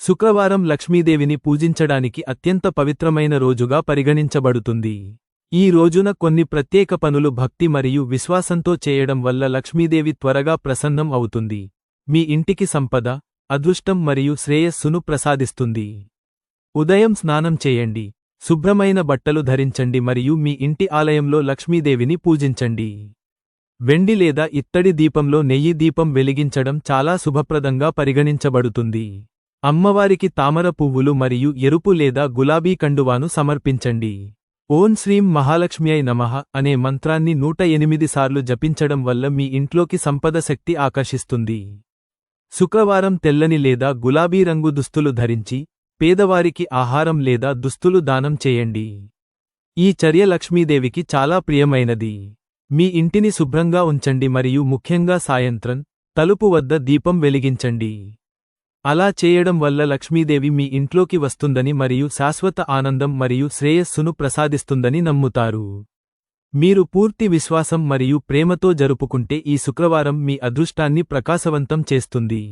శుక్రవారం లక్ష్మీదేవిని పూజించడానికి అత్యంత పవిత్రమైన రోజుగా పరిగణించబడుతుంది. ఈ రోజున కొన్ని ప్రత్యేక పనులు భక్తి మరియు విశ్వాసంతో చేయడం వల్ల లక్ష్మీదేవి త్వరగా ప్రసన్నం అవుతుంది. మీ ఇంటికి సంపద, అదృష్టం మరియు శ్రేయస్సును ప్రసాదిస్తుంది. ఉదయం స్నానం చేయండి, శుభ్రమైన బట్టలు ధరించండి మరియు మీ ఇంటి ఆలయంలో లక్ష్మీదేవిని పూజించండి. వెండి లేదా ఇత్తడి దీపంలో నెయ్యి దీపం వెలిగించడం చాలా శుభప్రదంగా పరిగణించబడుతుంది. అమ్మవారికి తామర పువ్వులు మరియు ఎరుపు లేదా గులాబీ కండువాను సమర్పించండి. ఓం శ్రీం మహాలక్ష్మ్యై నమః అనే మంత్రాన్ని 108 సార్లు జపించడం వల్ల మీ ఇంట్లోకి సంపద శక్తి ఆకర్షిస్తుంది. శుక్రవారం తెల్లని లేదా గులాబీ రంగు దుస్తులు ధరించి, పేదవారికి ఆహారం లేదా దుస్తులు దానం చేయండి. ఈ చర్య లక్ష్మీదేవికి చాలా ప్రియమైనది. మీ ఇంటిని శుభ్రంగా ఉంచండి మరియు ముఖ్యంగా సాయంత్రం తలుపు వద్ద దీపం వెలిగించండి. అలా చేయడం వల్ల లక్ష్మీదేవి మీ ఇంట్లోకి వస్తుందని మరియు శాశ్వత ఆనందం మరియు శ్రేయస్సును ప్రసాదిస్తుందని నమ్ముతారు. మీరు పూర్తి విశ్వాసం మరియు ప్రేమతో జరుపుకుంటే ఈ శుక్రవారం మీ అదృష్టాన్ని ప్రకాశవంతం చేస్తుంది.